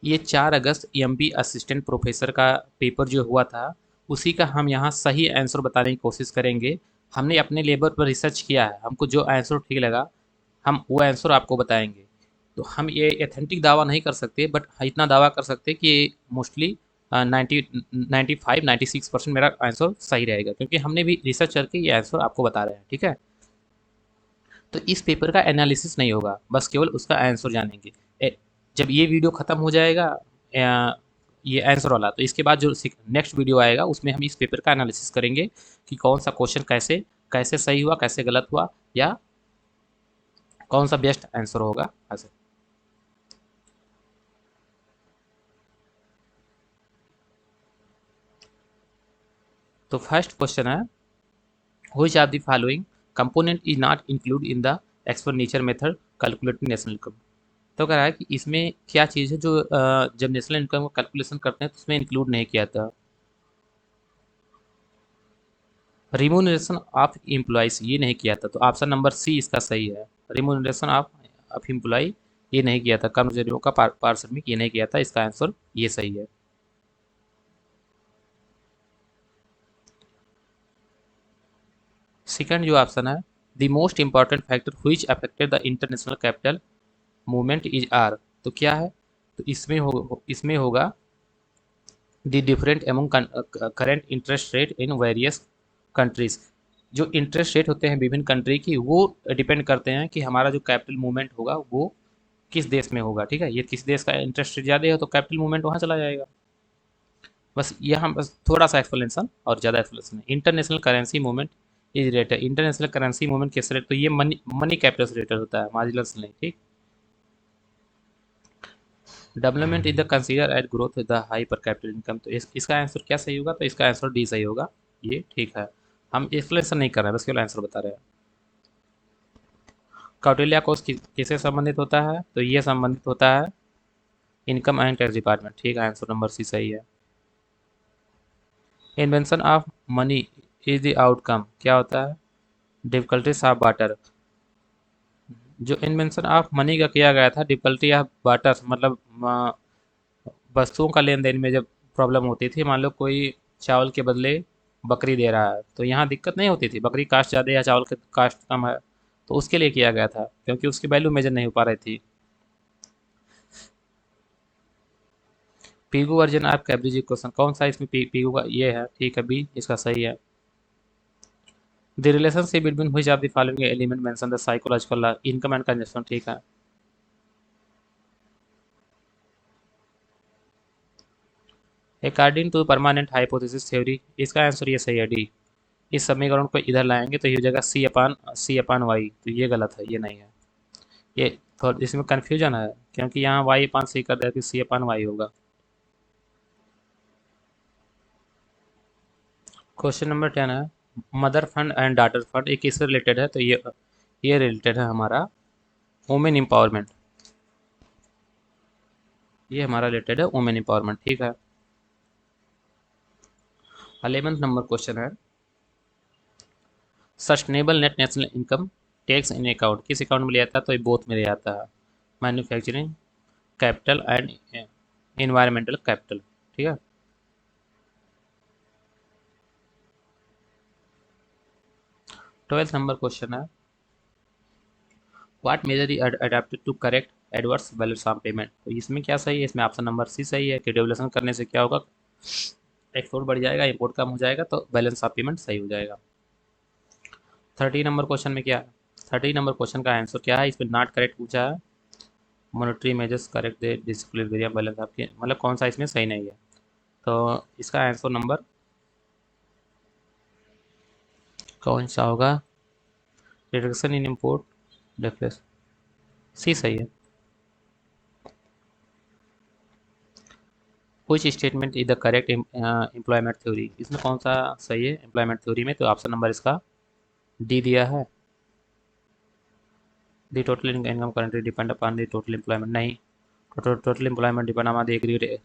ये 4 अगस्त EMB assistant professor का paper जो हुआ था, उसी का हम यहाँ सही आंसर बताने की कोशिश करेंगे। हमने अपने लेवल पर रिसर्च किया है, हमको जो आंसर ठीक लगा हम वो आंसर आपको बताएंगे। तो हम ये एथेंटिक दावा नहीं कर सकते, बट इतना दावा कर सकते कि मोस्टली 95-96% मेरा आंसर सही रहेगा, क्योंकि हमने भी रिसर्च करके ये आंसर आपको बता रहे हैं। ठीक है, तो इस पेपर का एनालिसिस नहीं होगा, बस केवल उसका आंसर जानेंगे। जब ये वीडियो ख़त्म हो जाएगा ये आंसर वाला, तो इसके बाद जो नेक्स्ट वीडियो आएगा उसमें हम इस पेपर का एनालिसिस करेंगे कि कौन सा क्वेश्चन कैसे कैसे सही हुआ, कैसे गलत हुआ, या कौन सा बेस्ट आंसर होगा ऐसे। तो फर्स्ट क्वेश्चन है, which are the following component is not include in the expenditure method calculating national income. तो कह रहा है कि इसमें क्या चीज़ है जो जब नेशनल इनकम का कैलकुलेशन करते हैं तो उसमें इंक्लूड नहीं किया था। रिमूनरेशन ऑफ एम्प्लॉयज़ ये नहीं किया था, तो ऑप्शन नंबर सी इसका सही है। रिमूनरेशन ऑफ एम्प्लॉय ये नहीं किया था, कर्मचारियों का पारिश्रमिक ये नहीं किया था, इसका आंसर ये सही है। सेकंड जो ऑप्शन है, the most important factor which affected the international capital movement is are. तो क्या है, तो इसमें होगा the different among current interest rate in various countries. जो इंटरेस्ट रेट होते हैं विभिन्न कंट्री की, वो डिपेंड करते हैं कि हमारा जो कैपिटल मूवमेंट होगा वो किस देश में होगा। ठीक है, ये किस देश का इंटरेस्ट रेट ज़्यादा है तो कैपिटल मूवमेंट वहाँ चला जाएगा। बस यहाँ बस थोड़ा सा एक्सप्लेनेशन और ज़्यादा एक्सप्लेनेशन है। International currency movement is rate है, इंटरनेशनल करेंसी मूवमेंट किस रेट, तो ये मनी मनी कैपिटल रेट होता है, मार्जिनल नहीं। ठीक, development is the consider at growth with the high per capital income. तो इसका आंसर क्या सही होगा, तो इसका आंसर डी सही होगा। ये ठीक है, हम एक्सप्लेनेशन नहीं कर रहे हैं, बस केवल आंसर बता रहे हैं। कौटिल्य कोष किससे संबंधित होता है, तो ये संबंधित होता है इनकम एंड टैक्स डिपार्टमेंट। ठीक है, आंसर नंबर सी सही है। Invention of money is the outcome क्या होता है, डिफिकल्टीज ऑफ बाटर। जो इन्वेंशन ऑफ मनी का किया गया था, डिफिकल्टी ऑफ बाटर मतलब वस्तुओं का लेन देन में जब प्रॉब्लम होती थी, मान लो कोई चावल के बदले बकरी दे रहा है, तो यहाँ दिक्कत नहीं होती थी, बकरी कास्ट ज़्यादा या चावल की कास्ट कम है, तो उसके लिए किया गया था, क्योंकि उसकी वैल्यू मेजर नहीं हो पा रही थी। Pigou version of Cambridge equation कौन सा इसमें पीगू का ये है, ठीक है, बी इसका सही है। The relationship between which of the following element mention the psychological law, income and consumption. ठीक है, according to permanent hypothesis theory, इसका आंसर ये सही है, डी। इस समीकरण को इधर लाएंगे तो ये हो जाएगा सी अपान वाई, तो ये गलत है, ये नहीं है। ये थोड़ा इसमें कन्फ्यूजन है, क्योंकि यहाँ वाई अपान सी कर दिया कि सी अपान वाई होगा। क्वेश्चन नंबर 10 है, mother fund and daughter fund ये किससे रिलेटेड है, तो ये रिलेटेड है हमारा वुमेन एम्पावरमेंट। ये हमारा रिलेटेड है वुमेन एम्पावरमेंट। ठीक है, 11th नंबर क्वेश्चन है, sustainable net national income takes in account किस अकाउंट में लिया था, तो ये बोथ में लिया था, manufacturing capital and environmental capital. ठीक है, 12th नंबर क्वेश्चन है, what measure is adopted to correct adverse balance of payment. तो इसमें क्या सही है, इसमें ऑप्शन नंबर सी सही है कि डेवलेशन करने से क्या होगा, एक्सपोर्ट बढ़ जाएगा, इंपोर्ट कम हो जाएगा, तो बैलेंस ऑफ पेमेंट सही हो जाएगा। 30 नंबर क्वेश्चन में क्या है, 30 नंबर क्वेश्चन का आंसर क्या है, इसमें नॉट करेक्ट पूछा है, monetary measures correct they discipline वेरिया balance आपके, मतलब कौन सा इसमें सही नहीं है, तो इसका आंसर नंबर कौन सा होगा, रिडक्शन इन इम्पोर्ट डिफरेंस, सी सही है। कुछ statement is the correct employment theory, इसमें कौन सा सही है एम्प्लॉयमेंट थ्योरी में, तो ऑप्शन नंबर इसका डी दिया है, the total income currently depend upon the total employment, नहीं, total employment depend upon the aggregate.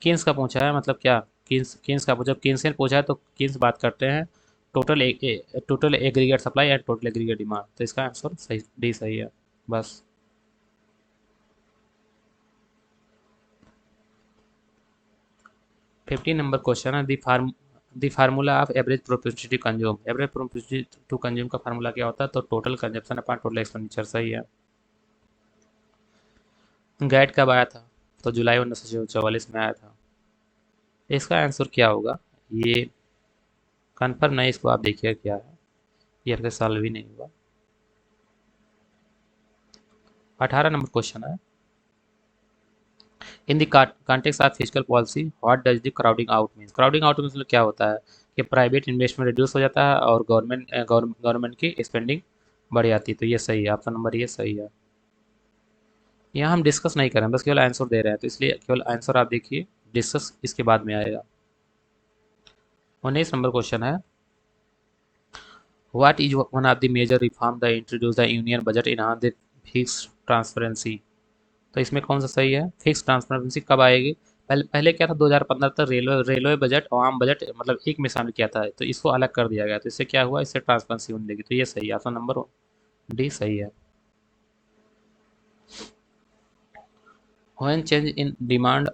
Keynes का पूछा है, मतलब क्या, किन्स का पूछा, किन्स से पूछा है तो किन्स बात करते हैं total aggregate supply and total aggregate demand, तो इसका आंसर सही डी सही है। बस 15 नंबर क्वेश्चन है the formula of average propensity consume. Average propensity to consume का फार्मूला क्या होता है? तो total consumption upon total expenditure. सही है। गैट कब आया था? तो जुलाई 1944 में आया था। इसका आंसर क्या होगा? ये कन्फर्म नहीं, इसको आप देखिए क्या है। ये आपके साल भी नहीं हुआ। 18 नंबर क्वेश्चन है, in the context of physical policy what does the crowding out means? Crowding out means क्या होता है कि प्राइवेट इन्वेस्टमेंट रिड्यूस हो जाता है और गवर्नमेंट की स्पेंडिंग बढ़ जाती है। तो ये सही है, ऑप्शन नंबर ये सही है। यहाँ हम डिस्कस नहीं कर रहे हैं, बस केवल आंसर दे रहे हैं, तो इसलिए केवल आंसर आप देखिए, डिस्कस इसके बाद में आएगा। 19 नंबर क्वेश्चन है, what is one of the major reform the introduce the union budget in the fix transparency? तो इसमें कौन सा सही है? फिक्स ट्रांसपेरेंसी कब आएगी? पहले क्या था, 2015 तक रेलवे बजट और आम बजट मतलब एक में शामिल किया था, तो इसको अलग कर दिया गया, तो इससे क्या हुआ, इससे ट्रांसपेरेंसी होने लगी। तो ये सही है, ऑप्शन नंबर डी सही है। When change in demand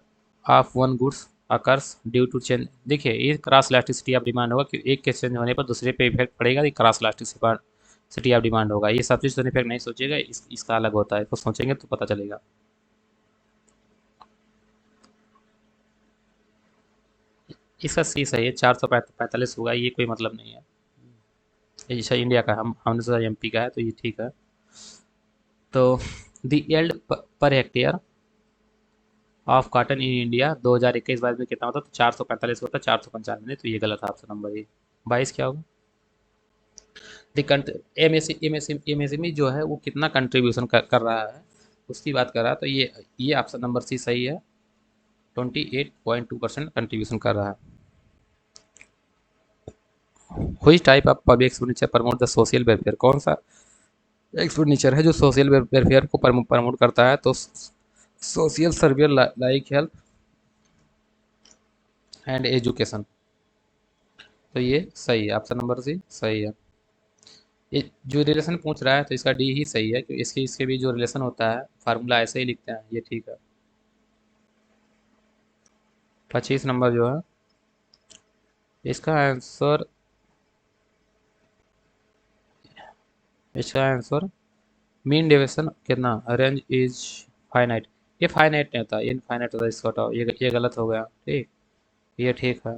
of one goods occurs due to change, देखिए ये क्रॉस इलास्टिसिटी ऑफ डिमांड होगा कि एक के चेंज होने पर दूसरे पे इफेक्ट पड़ेगा, ये क्रॉस इलास्टिसिटी ऑफ डिमांड होगा। ये सब्स्टिट्यूशन इफेक्ट नहीं सोचिएगा, इसका अलग होता है, इसको सोचेंगे तो पता चलेगा। इसका सी सही है, 445 होगा, ये कोई मतलब नहीं है। ये जैसा इंडिया का, हमने सोचा एमपी का है, तो ये ठीक है। तो the yield per hectare of cotton in India 2021-22 में कितना होता? तो 445 होता, 495 नहीं, तो ये गलत है, ऑप्शन नंबर ए 22 क्या होगा? एमएसएमई जो है वो कितना कंट्रीब्यूशन कर रहा है, उसकी बात कर रहा है, तो ये ऑप्शन नंबर सी सही है, 28.2% कंट्रीब्यूशन कर रहा है। Which type of public expenditure promote the social welfare? कौन सा एक्सपेंडिचर है जो सोशल वेलफेयर को प्रमोट करता है? तो social service like health and education. तो ये सही है, ऑप्शन नंबर सी सही है। ये जो रिलेशन पूछ रहा है तो इसका डी ही सही है, क्योंकि इसके भी जो रिलेशन होता है फार्मूला ऐसे ही लिखते हैं, ये ठीक है। 25 नंबर जो है, इसका आंसर मीन डेविएशन कितना? Range is finite. ये फाइनाइट नहीं होता, ये इनफाइनाइट होता है, इसको हटाओ, ये गलत हो गया, ठीक। ये ठीक है।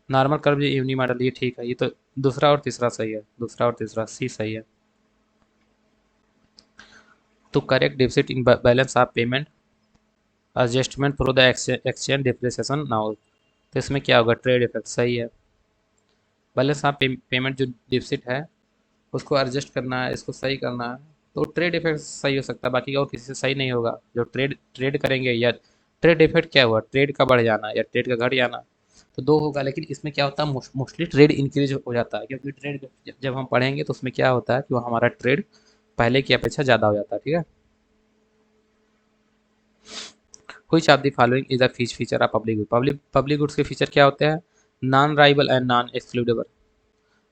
नॉर्मल कर्व जो यूनि मॉडल, ये ठीक है, ये तो दूसरा और तीसरा सही है, दूसरा और तीसरा सी सही है। तो correct deficit in balance of payment adjustment through the exchange depreciation now. तो इसमें क्या होगा? ट्रेड इफेक्ट सही है। बैलेंस ऑफ पेमेंट जो डिफिसिट है उसको एडजस्ट करना है, इसको सही करना है, तो ट्रेड इफेक्ट सही हो सकता है, बाकी और किसी से सही नहीं होगा। जो ट्रेड ट्रेड करेंगे, या ट्रेड इफेक्ट क्या हुआ? ट्रेड का बढ़ जाना या ट्रेड का घट जाना, तो दो होगा। लेकिन इसमें क्या होता है, मोस्टली ट्रेड इंक्रीज हो जाता है, क्योंकि ट्रेड जब हम पढ़ेंगे तो उसमें क्या होता है कि वो हमारा ट्रेड पहले की अपेक्षा ज़्यादा हो जाता है, ठीक है। Which of the following is a feature of public goods के फीचर क्या होते हैं? Non rival and non excludable,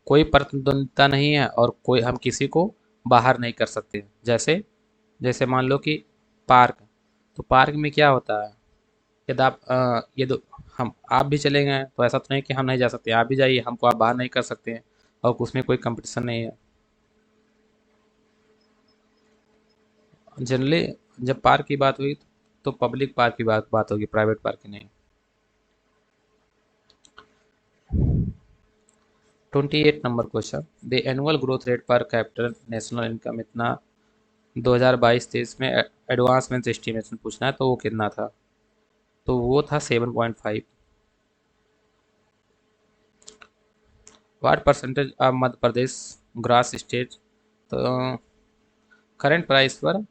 कोई प्रतिद्वंद्विता नहीं है और कोई हम किसी को बाहर नहीं कर सकते। जैसे जैसे मान लो कि पार्क, तो पार्क में क्या होता है, यदि आप ये दो हम आप भी चले गए तो ऐसा तो नहीं कि हम नहीं जा सकते, आप भी जाइए, हमको आप बाहर नहीं कर सकते हैं, और उसमें कोई कंपटीशन नहीं है। जनरली जब पार्क की बात हुई तो पब्लिक पार्क की बात होगी, प्राइवेट पार्क की नहीं। 28 number question, the annual growth rate पर कैपिटल नेशनल इनकम इतना 2022-23 में एडवांसमेंट एस्टिमेशन पूछना है, तो वो कितना था? तो वो था 7.5। What percentage of Madhya Pradesh gross state? तो करंट प्राइस पर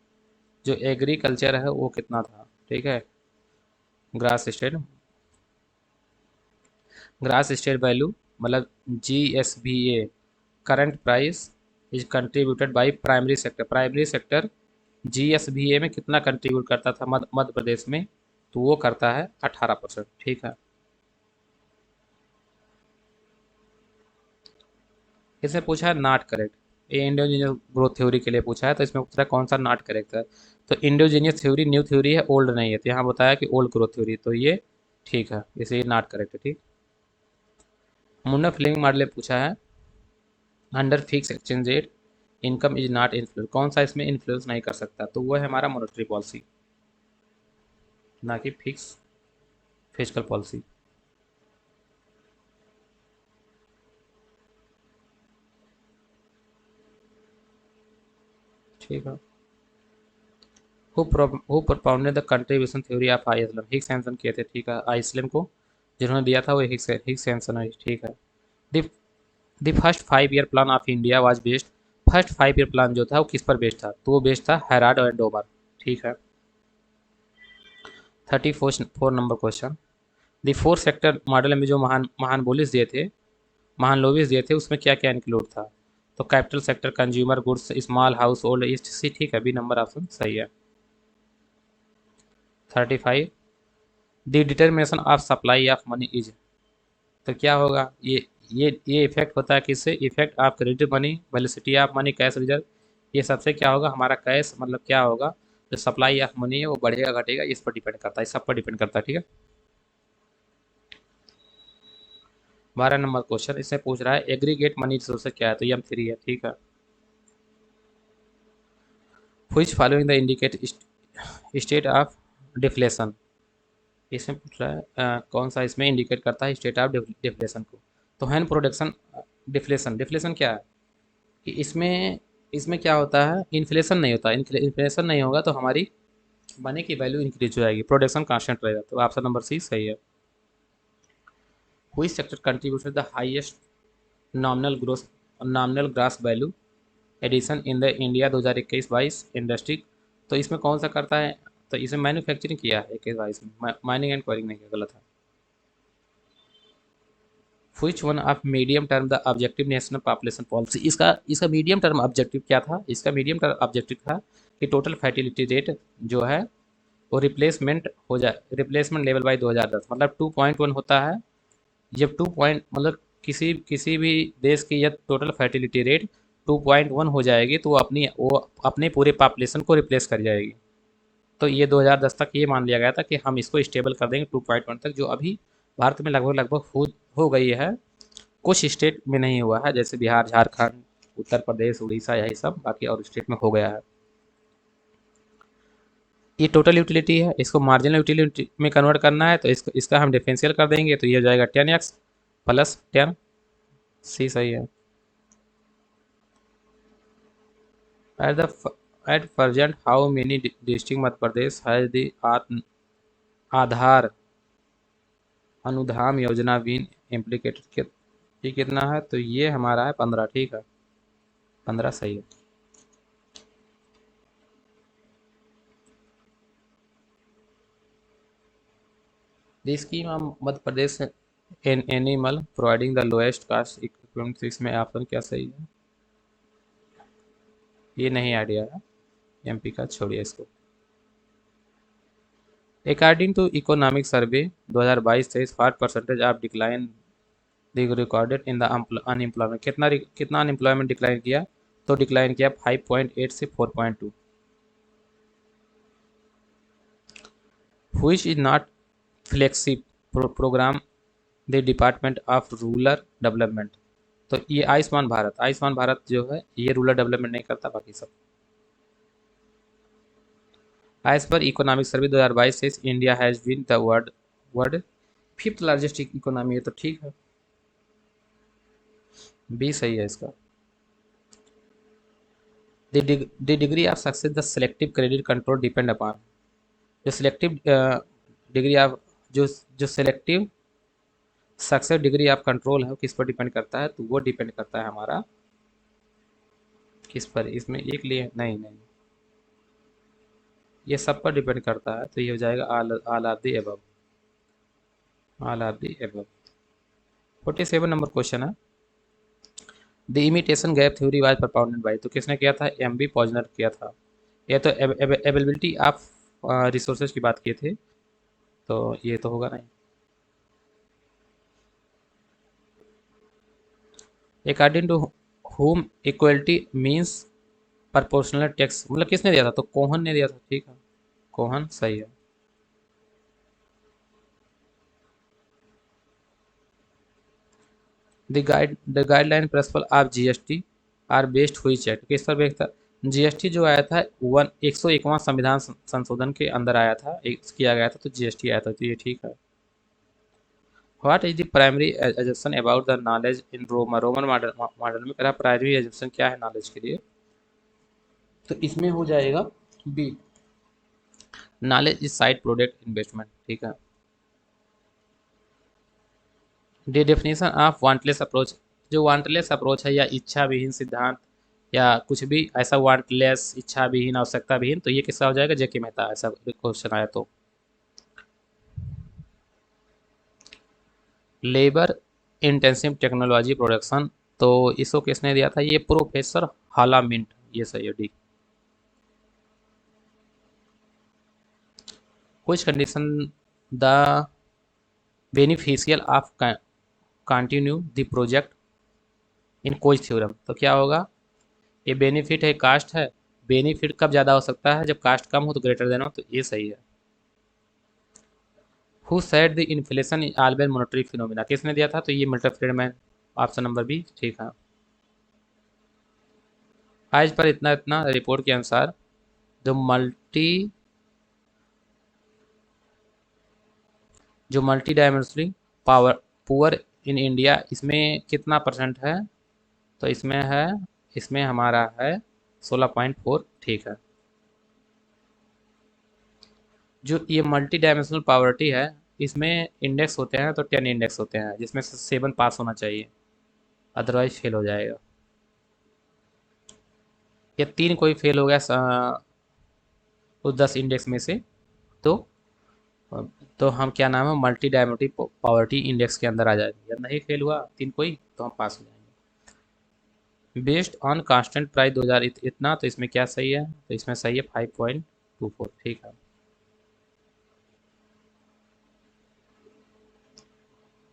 जो एग्रीकल्चर है वो कितना था, ठीक है। Gross state gross state value मतलब GSVA, current price is contributed by primary sector GSVA में कितना कंट्रीब्यूट करता था मध्य प्रदेश में? तो वो करता है 18%, ठीक है। इसमें पूछा है नॉट करेक्ट, ये इंडोजीनियस ग्रोथ थ्योरी के लिए पूछा है, तो इसमें पूछा है कौन सा नॉट करेक्ट है। तो इंडोजीनियस थ्योरी न्यू थ्योरी है, ओल्ड नहीं है, तो यहाँ बताया कि ओल्ड ग्रोथ थ्योरी, तो ये ठीक है, इसे ये नॉट करेक्ट है। ठीक। मुन्ना फिलिंग मॉडल ने पूछा है under fix exchange rate income is not influence, कौन सा इसमें इन्फ्लुएंस नहीं कर सकता, तो वो है हमारा मॉनेटरी पॉलिसी, ना कि फिक्स फिजिकल पॉलिसी। ठीक है। Who propounded the contribution theory of Iceland, Hicks Hansen किए थे। ठीक है, आइसलैंड को जिन्होंने दिया था वो हिग्स हैंसन है। ठीक है। The the first 5 year plan of India was based, first 5 year plan जो था वो किस पर बेस्ड था, तो वो बेस्ड था हेराड एंड डोमर। ठीक है। 34 number question, the four sector model में जो महान महान बोलिस दिए थे, महान लोबिस दिए थे, उसमें क्या क्या इंक्लूड था, तो capital sector, consumer goods, small house hold, east C. ठीक है, बी नंबर ऑप्शन सही है। 35, the determination of supply of money is, तो क्या होगा ये इफेक्ट होता है किससे, effect of credit money, velocity of money, cash reserve, ये सबसे क्या होगा हमारा कैश, मतलब क्या होगा जो सप्लाई ऑफ मनी है वो बढ़ेगा घटेगा, इस पर डिपेंड करता है, सब पर डिपेंड करता है। ठीक है। 12 नंबर क्वेश्चन, इससे पूछ रहा है एग्रीगेट मनी रिसोर्सेज क्या है, तो ये M3 है। ठीक है। Which following the indicate state of deflation, इसमें पूछ रहा है कौन सा इसमें इंडिकेट करता है स्टेट ऑफ डिफ्लेशन को, तो हैन प्रोडक्शन डिफ्लेशन, डिफ्लेशन क्या है कि इसमें इसमें क्या होता है, इन्फ्लेशन नहीं होता, इन्फ्लेशन नहीं होगा तो हमारी मनी की वैल्यू इंक्रीज हो जाएगी, प्रोडक्शन कांस्टेंट रहेगा, तो ऑप्शन नंबर सी सही है। Which sector contributed the highest nominal growth, nominal gross value addition in the India 2021-22 industry, तो इसमें कौन सा करता है, तो इसमें मैन्युफैक्चरिंग किया है 21-22 में, माइनिंग एंड क्वारिंग नहीं किया, गलत है। Which one of medium term the objective national population policy, इसका इसका मीडियम टर्म ऑब्जेक्टिव क्या था, इसका मीडियम टर्म ऑब्जेक्टिव था कि टोटल फर्टिलिटी रेट जो है वो रिप्लेसमेंट हो जाए, रिप्लेसमेंट लेवल बाई 2010, मतलब 2.1 होता है, जब 2 पॉइंट मतलब किसी किसी भी देश की जब टोटल फर्टिलिटी रेट 2.1 हो जाएगी तो वो अपने पूरे पॉपुलेशन को रिप्लेस कर जाएगी, तो ये 2010 तक ये मान लिया गया था कि हम इसको स्टेबल कर देंगे 2.1 तक, जो अभी भारत में लगभग लगभग हो गई है, कुछ स्टेट में नहीं हुआ है, जैसे बिहार, झारखंड, उत्तर प्रदेश, उड़ीसा, यही सब, बाकी और स्टेट में हो गया है। ये टोटल यूटिलिटी है, इसको मार्जिनल यूटिलिटी में कन्वर्ट करना है, तो इसका हम डिफरेंशियल कर देंगे, तो ये हो जाएगा 10x प्लस 10, सी सही है। At the at present how many district Madhya Pradesh has the Aadhaar अनुधाम योजना बीन इम्प्लीकेटेड, ये कितना है, तो ये हमारा है 15। ठीक है, 15 सही है। The scheme of Madhya Pradesh an animal providing the lowest cost equipment, इसमें ऑप्शन क्या सही है, ये नहीं आइडिया है, MP का छोड़िए इसको। According to economic survey 2022-23 5% of decline recorded in the unemployment, कितना अनएम्प्लॉयमेंट डिक्लाइन किया, तो डिक्लाइन किया 5.8 से 4.2। Which is not flexi program the department of rural development, तो ये आयुष्मान भारत, आयुष्मान भारत जो है ये रूरल डेवलपमेंट नहीं करता, बाकी सब। एज पर इकोनॉमिक सर्वे 2022 से India has been the world fifth largest economy है, तो ठीक है, बी सही है इसका। The degree of success the selective credit control depend upon, जो सिलेक्टिव डिग्री ऑफ जो selective success degree of control है वो किस पर डिपेंड करता है, तो वो डिपेंड करता है हमारा किस पर, इसमें एक लिए नहीं नहीं, ये सब पर डिपेंड करता है, तो ये हो जाएगा all of the above, all of the above. 47 number question है, the imitation gap theory was propounded by, तो किसने किया था, M.B. पॉजनर किया था, ये तो अवेलेबिलिटी ऑफ रिसोर्सेज की बात किए थे, तो ये तो होगा नहीं। According to home equality means proportional tax, मतलब किसने दिया था? तो कोहन ने दिया था, ठीक है, कोहन सही है। The guideline principle of GST R based हुई चेक, किस पर बेस्ड था? जीएसटी जो आया था 101वां संविधान संशोधन के अंदर आया था, किया गया था, तो जीएसटी आया था, तो ये ठीक है। What is the primary assumption about the knowledge in Roman model में पहला प्राइमरी एजम्पशन क्या है नॉलेज के लिए? तो इसमें हो जाएगा B, knowledge is side product investment, ठीक है। The definition of wantless approach, जो वांटलेस अप्रोच है या इच्छा विहीन सिद्धांत या कुछ भी ऐसा, वांटलेस इच्छा विहीन आवश्यकता विहीन, तो ये किसका हो जाएगा? जेके मेहता, ऐसा क्वेश्चन आया तो। लेबर इंटेंसिव टेक्नोलॉजी प्रोडक्शन, तो इसको किसने दिया था? ये प्रोफेसर हाला मिंट, ये सही है, डी। कुछ condition the beneficial of continue the project in coach theorem, तो क्या होगा? ये बेनिफिट है, कास्ट है। बेनिफिट कब ज़्यादा हो सकता है? जब कास्ट कम हो, तो ग्रेटर देन हो, तो ये सही है। Who said the inflation is always monetary phenomena, किसने दिया था? तो ये Milton Friedman, option number B, ठीक है। आज पर इतना इतना रिपोर्ट के अनुसार जो मल्टी जो multi dimensionally power poor in India, इसमें कितना परसेंट है? तो इसमें हमारा है 16.4, ठीक है। जो ये मल्टी डायमेंशनल पावर्टी है, इसमें इंडेक्स होते हैं तो 10 इंडेक्स होते हैं, जिसमें से 7 पास होना चाहिए, अदरवाइज फेल हो जाएगा। या 3 कोई फेल हो गया उस 10 इंडेक्स में से, तो तो हम क्या नाम है, मल्टी डायमेंशनल पावर्टी इंडेक्स के अंदर आ जाएंगे। या नहीं फेल हुआ 3 कोई, तो हम पास हो जाएंगे। बेस्ड ऑन कांस्टेंट प्राइस 2000 इतना, तो इसमें क्या सही है? तो इसमें सही है 5.24, ठीक है।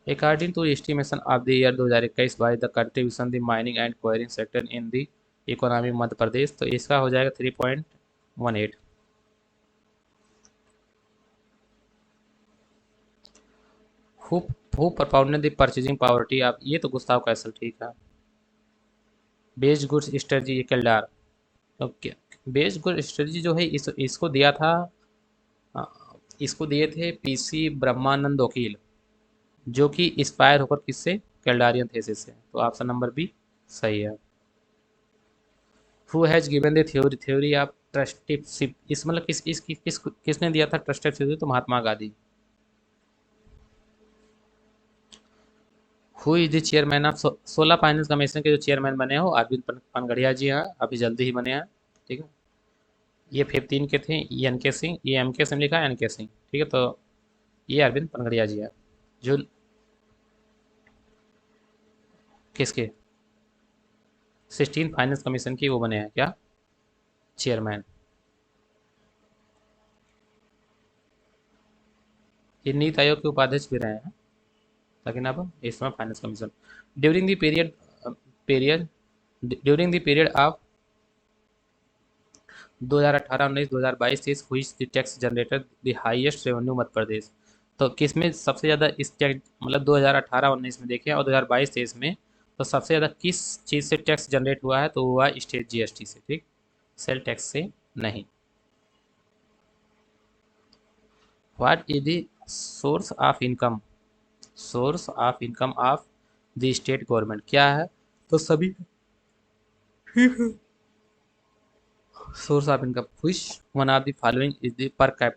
According to estimation of the year 2021 by the contribution the mining and quarrying sector in the economy मध्य प्रदेश, तो इसका हो जाएगा 3.18। Who who propounded the purchasing poverty of, ये तो गुस्ताव कैसल, ठीक है। बेस्ड गुड्स स्ट्रेटजी, ये केल्डार। ओके, बेस्ड गुड स्ट्रेटजी जो है इसको दिया था, अ, इसको दिए थे पीसी ब्रह्मानंद वकील, जो कि इंस्पायर होकर किससे? केल्डारियन थेसिस से, तो ऑप्शन नंबर बी सही है। Who has given the theory of trusteeship, इस मतलब किसने दिया था ट्रस्टेड थ्योरी? तो Mahatma Gandhi. Who is the chairman of 16 finance commission के जो चेयरमैन बने हो? अरविंद पनगड़िया जी हैं, अभी जल्दी ही बने हैं, ठीक है। ये 15 के थे, ये एन के सिंह, ये एम के सिंह लिखा है, एन के सिंह, ठीक है, तो ये अरविंद पनगड़िया जी है। जो किसके? 16 फाइनेंस कमीशन की वो बने हैं क्या, चेयरमैन? ये नीति आयोग के उपाध्यक्ष भी रहे हैं, लेकिन अब इसमें finance commission. During the period during the period of 2018-19, 2022-23 हुई the tax generator the highest revenue Madhya Pradesh, तो किस में सबसे ज़्यादा इस टैक्स, मतलब 2018-19 में देखें और 2022-23 में, तो सबसे ज़्यादा किस चीज़ से टैक्स जनरेट हुआ है? तो हुआ स्टेट जीएसटी से, ठीक, सेल टैक्स से नहीं। What is the source of income of the state government, क्या है? तो सभी source of income, which one of the following is the per cap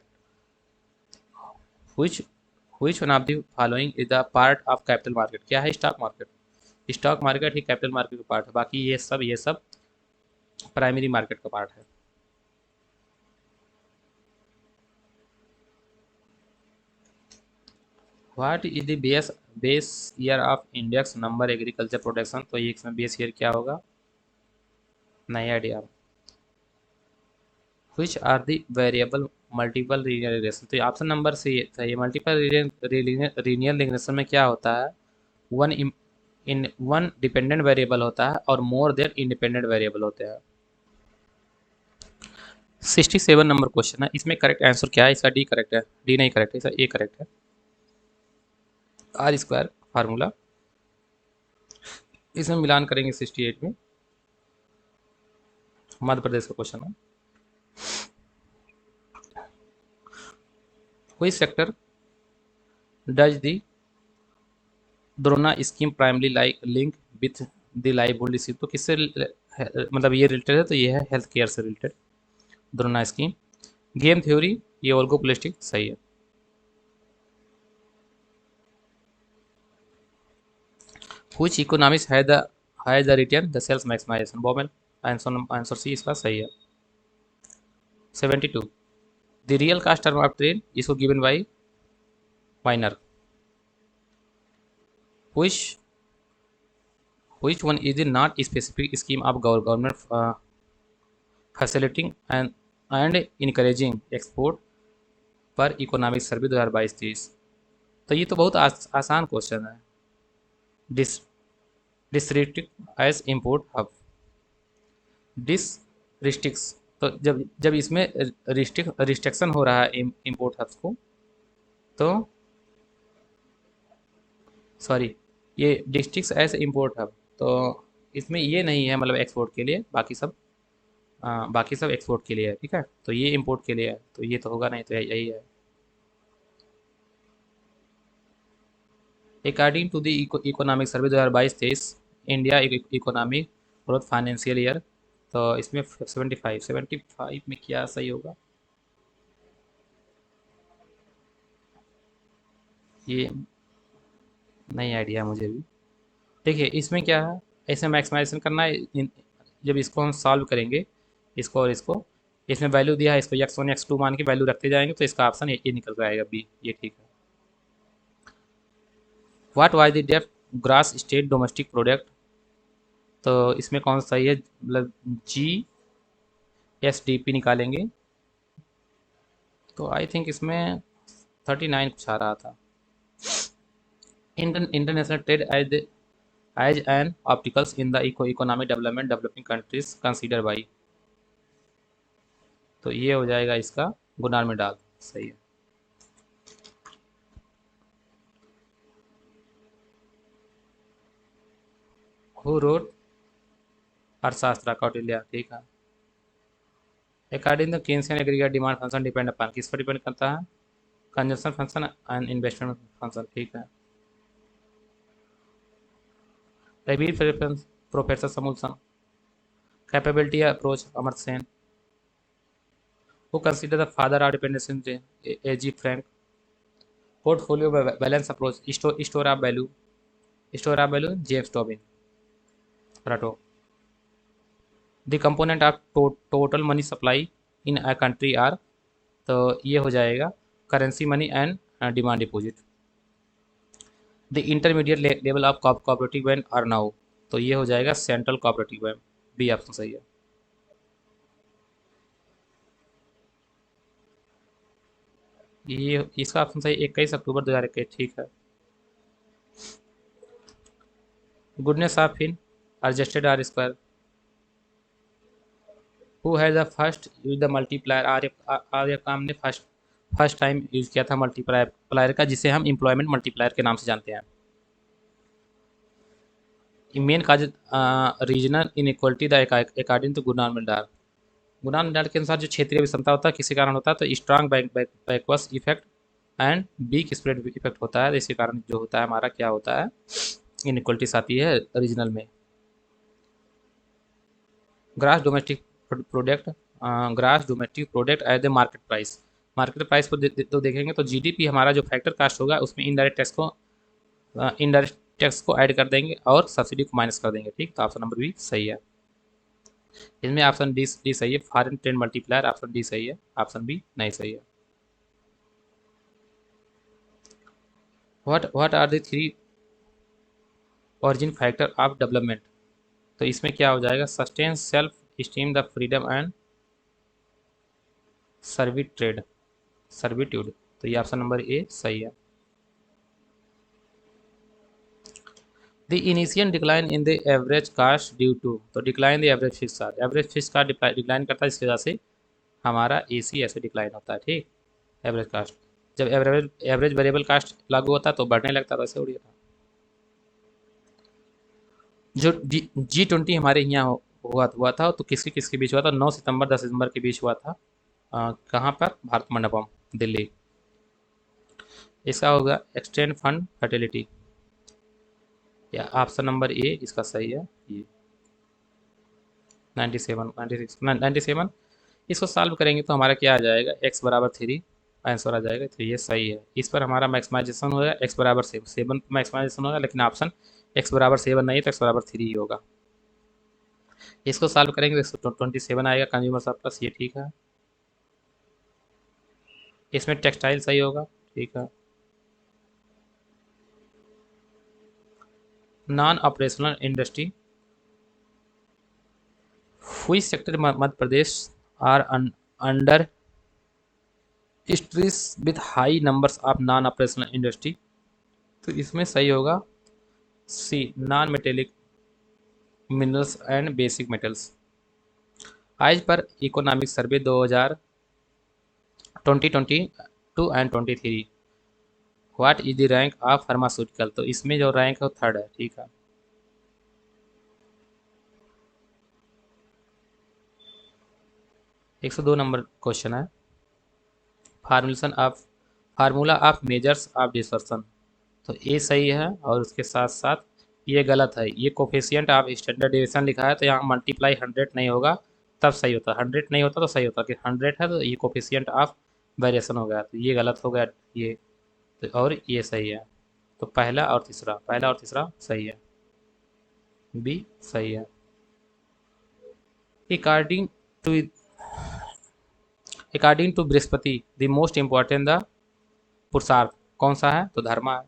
which which one of the following is the part of capital market, क्या है? Stock market. Stock market ही capital market का part है, बाकी ये सब primary market का part है। What is the base year of index number agriculture production, तो ये इसमें बेस ईयर क्या होगा? नहीं idea. which are the variable multiple linear regression, तो ऑप्शन नंबर सी था, ये मल्टीपल लीनियर रिग्रेशन में क्या होता है? One in one dependent variable होता है और मोर देन इंडिपेंडेंट वेरिएबल होते हैं। 67 नंबर क्वेश्चन है, इसमें करेक्ट आंसर क्या है? इसका डी करेक्ट है, डी नहीं करेक्ट है, इसका ए करेक्ट है। आर स्क्वायर फार्मूला, इसमें मिलान करेंगे 68 में। मध्य प्रदेश का क्वेश्चन है। कोई sector does the Drona scheme primarily like link with the livelihood scheme, तो किससे मतलब ये रिलेटेड है? तो ये है हेल्थ केयर से related, Drona scheme. Game theory, ये ओल्गोप्लास्टिक सही है। Which economics has the return the sales maximization, Baumol. Answer C इसका सही है। 72 the real cost term of train इसको given by Viner. Which which one is not specific scheme of government facilitating and encouraging export पर economic survey 2022-23? तो ये तो बहुत आसान क्वेश्चन है। Dis district as import hub, dis districts जब जब इसमें रिस्ट्रिक्शन हो रहा है इम्पोर्ट हब्स को, तो सॉरी, ये डिस्ट्रिक्ट एज इम्पोर्ट हब, तो इसमें ये नहीं है मतलब एक्सपोर्ट के लिए, बाकी सब एक्सपोर्ट के लिए है, ठीक है। तो ये इंपोर्ट के लिए है, तो ये तो होगा नहीं, तो यही है। According to the economic survey 2022-23 India economic growth financial year, तो इसमें 75 में क्या सही होगा? ये नहीं आइडिया मुझे भी। देखिए इसमें क्या है, ऐसे मैक्सिमाइजेशन करना है। जब इसको हम सॉल्व करेंगे, इसको और इसको, इसमें वैल्यू दिया है, इसको x1 x2 मान के वैल्यू रखते जाएंगे, तो इसका ऑप्शन ये निकल कर आएगा बी, ये ठीक है। What was the depth grass state domestic product, तो इसमें कौन सा सही है? मतलब GSDP निकालेंगे, तो आई थिंक इसमें 39 कुछ आ रहा था। International trade as an obstacles in the economic development developing countries consider by, तो ये हो जाएगा इसका गुनार में डाल, सही है। हु रोट अर्थशास्त्र कौटिल्य, ठीक है। According the Keynesian aggregate demand function depend upon, किस पर डिपेंड करता है? Consumption function and investment function, ठीक है। रबीर preference professor Samuelson, capability approach Amartya Sen, who consider the father of dependence AG Frank, portfolio balance approach store of value James Tobin राठो। The component of total money supply in a country are, तो ये हो जाएगा currency money and demand deposit. The intermediate level of cooperative bank are now, तो ये हो जाएगा central cooperative bank, B option सही है। ये इसका ऑप्शन सही 21 अक्टूबर 2021, ठीक है। Goodness of in adjusted R square, who has the first use the multiplier, आर्य काम ने फर्स्ट टाइम यूज किया था मल्टीप्लायर का, जिसे हम एम्प्लॉयमेंट मल्टीप्लायर के नाम से जानते हैं। Main cause regional inequality the according to Gunnar Myrdal के अनुसार जो क्षेत्रीय विषमता होता है किसी कारण होता है, तो strong backwash effect and weak spread effect होता है, इसी कारण जो होता है हमारा क्या होता है, इनइक्वलिटीज आती है रीजनल में। Gross domestic product, gross domestic product as the market price को तो देखेंगे, तो जीडीपी हमारा जो फैक्टर कास्ट होगा उसमें इनडायरेक्ट टैक्स को ऐड कर देंगे और सब्सिडी को माइनस कर देंगे, ठीक। तो ऑप्शन नंबर बी सही है। इसमें ऑप्शन डी सही है, foreign trade multiplier, option D सही है, ऑप्शन बी नहीं सही है। What are the three origin factor of development, तो इसमें क्या हो जाएगा? Sustain self steam the freedom and servitude, तो ये ऑप्शन नंबर ए सही है। The initial decline in the average cost due to, तो decline the average fix cost, average fix cost decline करता है, इसकी वजह से हमारा एसी ऐसे डिक्लाइन होता है। ठीक, एवरेज कास्ट, जब एवरेज वेरिएबल कास्ट लागू होता है तो बढ़ने लगता है, तो ऐसे उड़ी था। जो G20 हमारे यहाँ हुआ था, तो किसके किसके बीच हुआ था? 9 सितंबर 10 सितंबर के बीच हुआ था। कहाँ पर? भारत मंडपम, दिल्ली। इसका होगा एक्सटेंड फंड फर्टिलिटी, या ऑप्शन नंबर ए इसका सही है। ये 97 96 97, इसको सॉल्व करेंगे तो हमारा क्या आ जाएगा? x बराबर 3 आंसर आ जाएगा। तो ये सही है। इस पर हमारा मैक्सिमाइजेशन होगा x बराबर 7 मैक्सिमाइजेशन होगा, लेकिन ऑप्शन x बराबर 7 नहीं है, तो x बराबर 3 ही होगा। इसको सॉल्व करेंगे तो 27 आएगा कंज्यूमर सरप्लस, ये ठीक है। इसमें टेक्सटाइल सही होगा, ठीक है। Non operational industry, which sector Madhya Pradesh are industries with high numbers of non operational industry, तो इसमें सही होगा C, non metallic minerals and basic metals. As per economic survey 2022 and 23, what is the rank of pharmaceutical, तो इसमें जो rank है वो 3rd है, ठीक है। एक सौ 2 नंबर क्वेश्चन है, formula of measures of dispersion, तो ये सही है, और उसके साथ साथ ये गलत है। ये कोफिशिएंट ऑफ स्टैंडर्ड डेविएशन लिखा है, तो यहाँ मल्टीप्लाई 100 नहीं होगा, तब सही होता। 100 नहीं होता तो सही होता, कि 100 है तो ये कोफिशिएंट ऑफ वेरिएशन हो गया, तो ये गलत हो गया ये, तो और ये सही है। तो पहला और तीसरा सही है, बी सही है। According to according to Brihaspati the most important the purushartha कौन सा है? तो धर्मा है।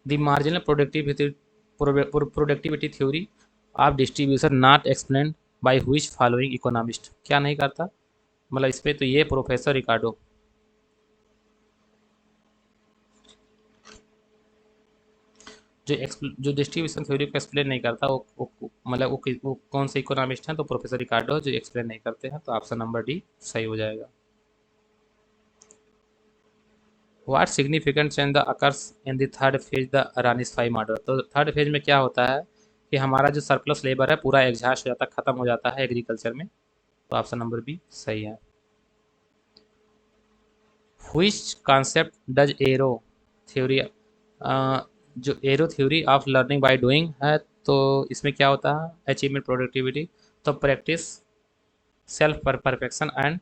The marginal productivity theory of distribution not explain by which following economist, क्या नहीं करता? मतलब इस पे तो ये प्रोफेसर रिकार्डो। जो डिस्ट्रीब्यूशन थ्योरी को एक्सप्लेन नहीं करता, मतलब वो कौन से इकोनॉमिस्ट हैं? तो प्रोफेसर रिकार्डो, जो एक्सप्लेन नहीं करते हैं, तो ऑप्शन नंबर डी सही हो जाएगा। What significant change the occurs in the third phase the Ranis 5 model, तो थर्ड फेज में क्या होता है कि हमारा जो सरप्लस लेबर है पूरा एग्जॉस्ट हो जाता है, खत्म हो जाता है एग्रीकल्चर में, तो ऑप्शन नंबर बी सही है। Which concept does arrow theory, जो arrow theory of learning by doing है, तो इसमें क्या होता है? अचीवमेंट प्रोडक्टिविटी, तो practice, self perfection and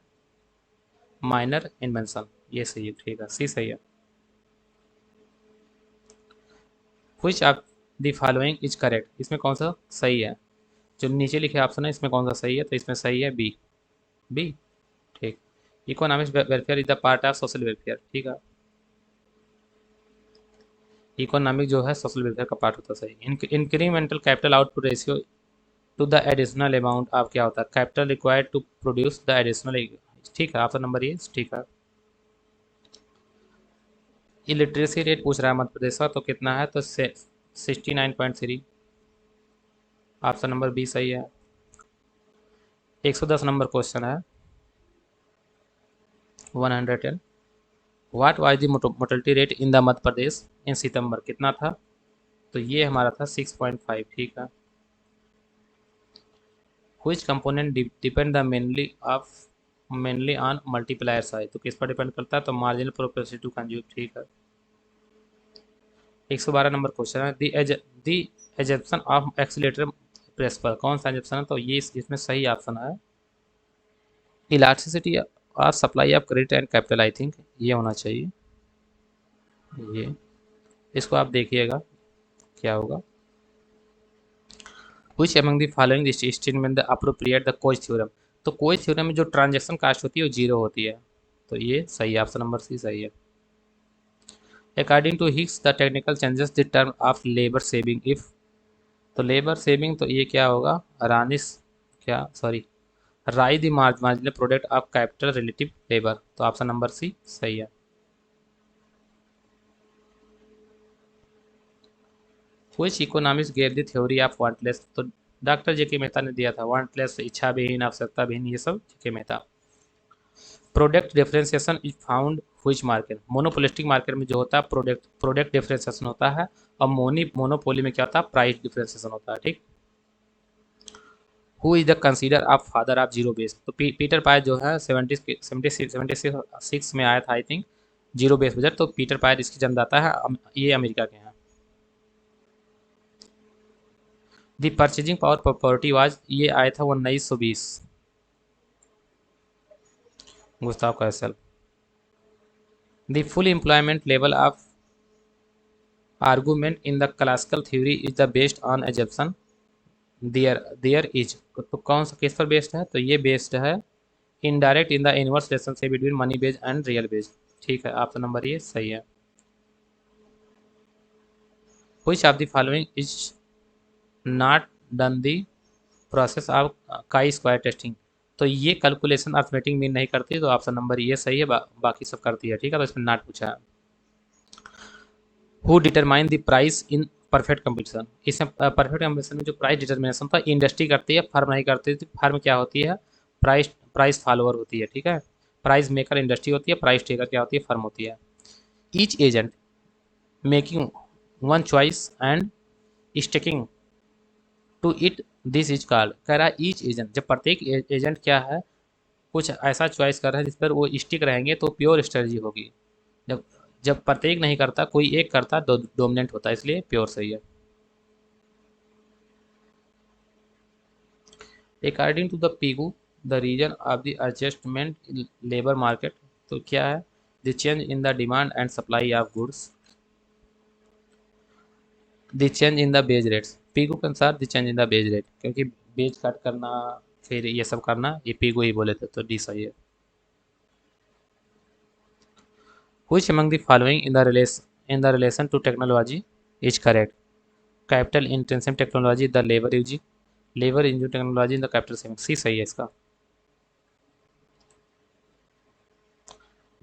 minor invention, ये सही है, ठीक है, सी सही है। Which of the following is correct, इसमें कौन सा सही है? जो नीचे लिखे ऑप्शन है इसमें कौन सा सही है? तो इसमें सही है बी, बी ठीक। Economics welfare is the part of social welfare, ठीक है। इकोनॉमिक जो है सोशल वेलफेयर का पार्ट होता है, सही। Incremental capital output ratio to the additional amount of क्या होता है? Capital required to produce the additional, ठीक है, ऑप्शन नंबर ये ठीक है। इलिटरेसी रेट पूछ रहा है मध्य प्रदेश का, तो कितना है? तो 69.3, ऑप्शन नंबर बी सही है। 110 नंबर क्वेश्चन है, 110, what was the mortality rate in the Madhya Pradesh in September, कितना था? तो ये हमारा था 6.5, ठीक है। Which component depend the mainly on multiplier size, तो किस पर डिपेंड करता है? तो मार्जिनल प्रोपेंसिटी टू कंज्यूम, ठीक है। 112 नंबर क्वेश्चन है, दी एजप्शन ऑफ एक्सीलेटर प्रेस पर, कौन सा एजप्शन है? तो ये इसमें सही ऑप्शन है इलास्टिसिटी और supply of credit and capital, I think ये होना चाहिए। ये इसको आप देखिएगा क्या होगा। Which among the following statement the appropriate the coach theorem, तो कोच थ्योरम में जो ट्रांजैक्शन कास्ट होती है वो 0 होती है, तो ये सही है, ऑप्शन नंबर सी सही है। According to Hicks the technical changes the term of labour saving if, तो लेबर सेविंग तो ये क्या होगा? रानिस, क्या sorry, raise the marginal product of capital relative labour, तो ऑप्शन नंबर सी सही है। Which economist gave the theory of wantless, तो डॉक्टर जे के मेहता ने दिया था वांटलेस, इच्छा विहीन, आवश्यकता विहीन, ये सब जे के Mehta. Product differentiation is found which market, monopolistic market में जो होता है प्रोडक्ट प्रोडक्ट डिफरेंशिएशन होता है, और मोनोपोली में क्या होता है, प्राइस डिफरेंशिएशन होता है। ठीक। Who is the consider of father of zero base, तो पीटर पायर जो है 76 में आया था I think zero base budget, तो पीटर पायर इसकी जन्मदाता है, ये अमेरिका के हैं। The purchasing power property was, ये आया था 1920, Gustav Cassel. The full employment level of argument in the classical theory is the based on assumption there is, तो कौन सा किस पर बेस्ड है, तो ये बेस्ड है indirect in the inverse relationship between money based and real based. ठीक है, ऑप्शन नंबर ये सही है। Which of the following is not done the process of chi square testing, तो ये कैलकुलेशन अर्थमेटिक मीन नहीं करती, तो ऑप्शन नंबर ये सही है, बाकी सब करती है। ठीक है, तो इसमें नॉट पूछा है। Who determine the price in perfect competition, इसमें परफेक्ट कंपटीशन में जो प्राइस डिटर्मिनेशन था इंडस्ट्री करती है, फर्म नहीं करती थी। फर्म क्या होती है, प्राइस प्राइस फॉलोअर होती है। ठीक है, प्राइस मेकर इंडस्ट्री होती है, प्राइस टेकर क्या होती है, फर्म होती है। Each agent making one choice and sticking to it this is called, कह रहा है ईच एजेंट, जब प्रत्येक एजेंट क्या है कुछ ऐसा चॉइस कर रहा है जिस पर वो स्टिक रहेंगे, तो प्योर स्ट्रेटजी होगी। जब जब प्रत्येक नहीं करता, कोई एक करता, डोमिनेंट होता है, इसलिए प्योर सही है। According to the Pigou the reason of the adjustment in labour market, तो क्या है, the change in the demand and supply of goods, the change in the wage rates, Pigou के अनुसार the change in the wage rate, क्योंकि wage cut करना फिर ये सब करना ये पीगू ही बोले थे, तो डी सही है। Which among the following in the relation to technology is correct? Capital intensive technology, the labor intensive technology in the capital saving, सी सही है इसका।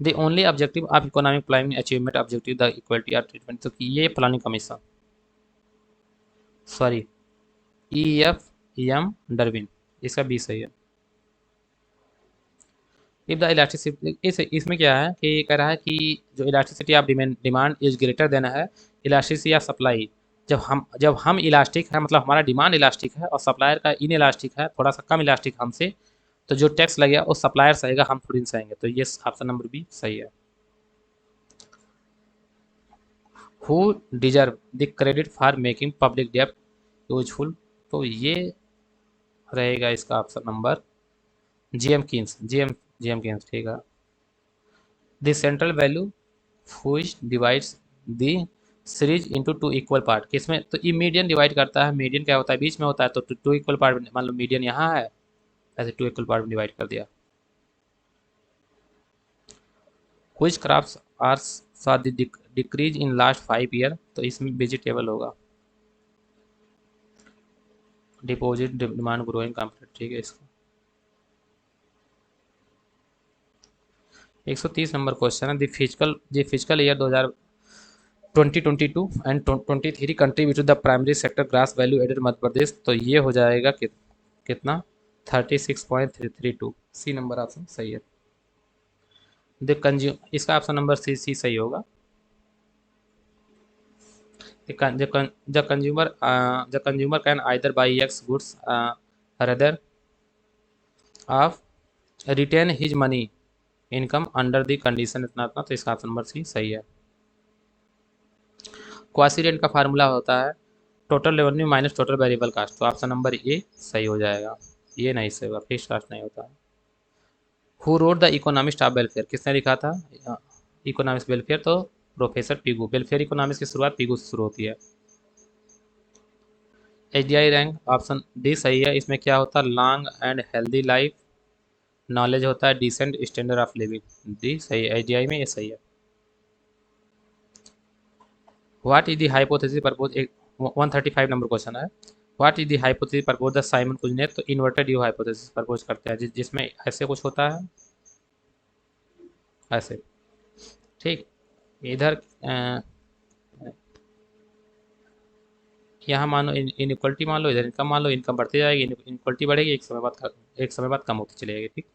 The only objective of economic planning achievement objective the equality of treatment, तो ये planning commission, sorry E F M Durbin, इसका B सही है। If the elasticity, इसमें क्या है कि कह रहा है कि जो elasticity of demand is greater than है इलास्टिसिटी ऑफ सप्लाई, जब हम इलास्टिक है, मतलब हमारा डिमांड इलास्टिक है और सप्लायर का इन इलास्टिक है, थोड़ा सा कम इलास्टिक हमसे, तो जो टैक्स लगेगा वो सप्लायर सहेगा, हम थोड़ी सहेंगे, तो ये ऑप्शन नंबर बी सही है। Who deserve the credit for making public डेप्ट यूजफुल, तो ये रहेगा इसका option number J M Keynes, J M Keynes. ठीक है। The central value which divides the series into two equal part, किसमें, तो ये मीडियन डिवाइड करता है, मीडियन क्या होता है, बीच में होता है, तो टू इक्वल पार्ट, मान लो मीडियन यहाँ है, ऐसे टू इक्वल पार्ट में डिवाइड कर दिया। Which crops are saw the decrease in last 5 year, तो इसमें वेजिटेबल होगा। डिपॉजिट डिमांड ग्रोइंग कंप्लीट, ठीक है इसका। 130 नंबर क्वेश्चन है, the physical year 2022 and 23 contribute the primary sector gross value added Madhya Pradesh, तो ये हो जाएगा कितना 36.332, सी नंबर ऑप्शन सही है। द कंज्यूम, इसका ऑप्शन नंबर सी सही होगा। The consumer can either buy x goods rather of retain his money income under the condition, इतना इतना, तो इसका ऑप्शन नंबर सी सही है। क्वासी रेंट का फार्मूला होता है total revenue minus total variable cost, तो ऑप्शन नंबर ए सही हो जाएगा। ये नहीं सही होगा, फिक्स कास्ट नहीं होता है। Who wrote the economist of welfare, किसने लिखा था इकोनॉमिक्स वेलफेयर, तो प्रोफेसर पीगू, वेलफेयर इकोनॉमिक्स की शुरुआत पीगू से शुरू होती है। एचडीआई रैंक ऑप्शन डी सही है, इसमें क्या होता है, long and healthy life, knowledge होता है, decent standard of living, D सही है, एचडीआई में ये सही है। What is the hypothesis propose, 135 number question है। What is the hypothesis propose the Simon Kuznets, तो इन्वर्टेड यू हाइपोथेसिस प्रपोज करते हैं, जिसमें ऐसे कुछ होता है, ऐसे। ठीक। इधर यहाँ मान लो इनइक्वलिटी मान लो, इधर इनकम मान लो, इनकम बढ़ती जाएगी, इनइक्वलिटी बढ़ेगी, एक समय बाद कम होती चली जाएगी। ठीक।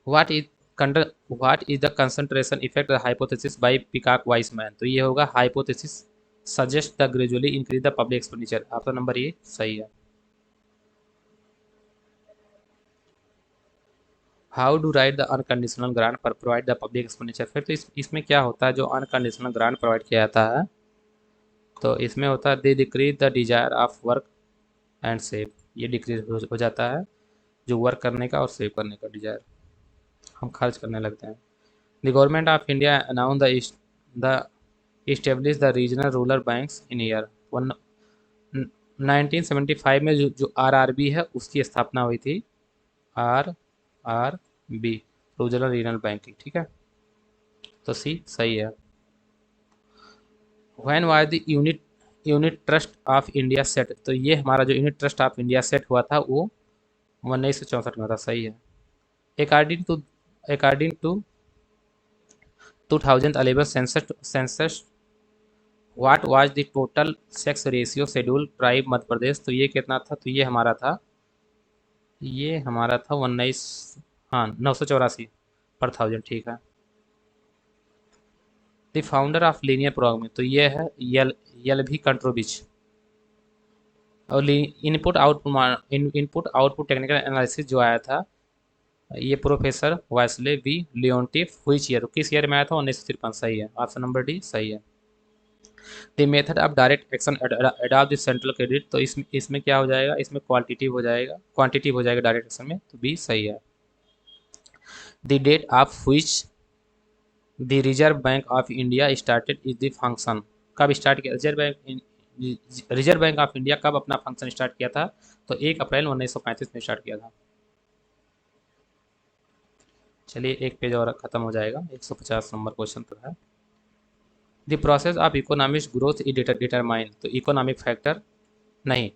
व्हाट इज कंडर what is the concentration effect hypothesis by Peacock Wiseman? तो ये होगा hypothesis suggest the gradually increase the public expenditure. Option number A सही है। How do write the unconditional grant पर प्रोवाइड द पब्लिक एक्सपेंडिचर? फिर तो इसमें क्या होता है, जो अनकंडीशनल ग्रांट प्रोवाइड किया जाता है, तो इसमें होता है they decrease the desire of work and save. ये डिक्रीज हो जाता है जो वर्क करने का और सेव करने का डिजायर, हम खर्च करने लगते हैं। The government of India announce the establish the regional rural banks in year 1975 में जो आरआरबी है उसकी स्थापना हुई थी। RRB, rural regional banking. ठीक है, तो सी सही है। When was the unit trust of India set? तो ये हमारा जो unit trust of India set हुआ था वो 1964 में था। सही है। According to 2011 census what was the total sex ratio schedule tribe मध्य प्रदेश? तो ये कितना था? तो ये हमारा था 19, हाँ 984 पर थाउजेंड। ठीक है। The founder of linear programming? तो ये है यल भी कंट्रोबिच। और इनपुट आउटपुट टेक्निकल एनालिसिस जो आया था, ये professor Wassily B Leontief which year? किस ईयर में आया था? 1953। सही है। ऑप्शन नंबर डी सही है। The method of direct action adopt the central credit? तो इसमें क्या हो जाएगा? इसमें क्वांटिटिव हो जाएगा डायरेक्ट एक्शन में, तो बी सही है। The date of which the reserve bank of India started is the function? कब स्टार्ट किया रिजर्व बैंक ऑफ इंडिया कब अपना फंक्शन स्टार्ट किया था? तो 1 अप्रैल 1935 में स्टार्ट किया था। चलिए एक पेज और खत्म हो जाएगा, 150 नंबर क्वेश्चन पर है। The process of economic growth is determine? तो इकोनॉमिक फैक्टर नहीं,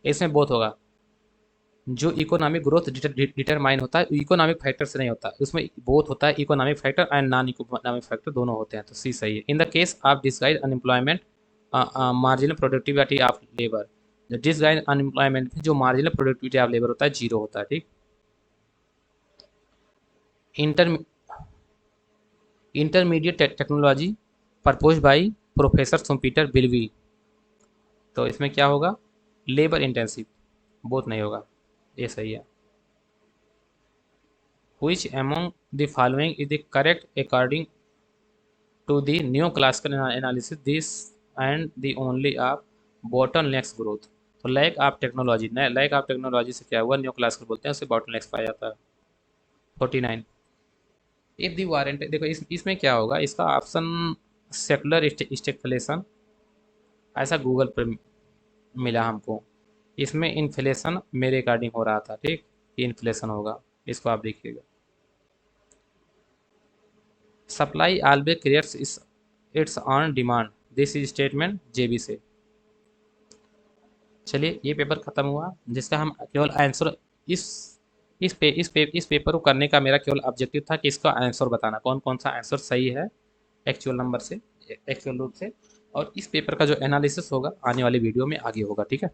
इसमें बोथ होगा। जो इकोनॉमिक ग्रोथ डिटरमाइन होता है इकोनॉमिक फैक्टर से नहीं होता, उसमें बोथ होता है, economic factor and non economic factor दोनों होते हैं। तो सी सही है। In the case of disguise unemployment marginal productivity of labour? Disguise unemployment में जो मार्जिनल प्रोडक्टिविटी ऑफ लेबर होता है जीरो होता है। ठीक। Intermediate technology propose by professor सुपीटर बिलवी? तो इसमें क्या होगा? लेबर इंटेंसिव, बोथ नहीं होगा, ये सही है। Which among the following is the correct according to the neoclassical analysis? This and the only of bottlenecks growth? तो लैक ऑफ टेक्नोलॉजी से क्या हुआ? न्यूक्लासिकल बोलते हैं, उसे बॉटलनेक्स पाया जाता है। 49 इफ दी वारंट? देखो इसमें क्या होगा? इसका ऑप्शन सेकुलर स्टेगफ्लेशन, ऐसा गूगल पर मिला हमको। इसमें इन्फ्लेशन मेरे अकॉर्डिंग हो रहा था। ठीक, इन्फ्लेशन होगा, इसको आप देखिएगा। Supply always creates its own demand, this is statement JB Say. चलिए ये पेपर खत्म हुआ, जिसका हम केवल आंसर इस पेपर को करने का मेरा केवल ऑब्जेक्टिव था कि इसका आंसर बताना, कौन कौन सा आंसर सही है एक्चुअल नंबर से, एक्चुअल रूप से। और इस पेपर का जो एनालिसिस होगा आने वाली वीडियो में आगे होगा। ठीक है।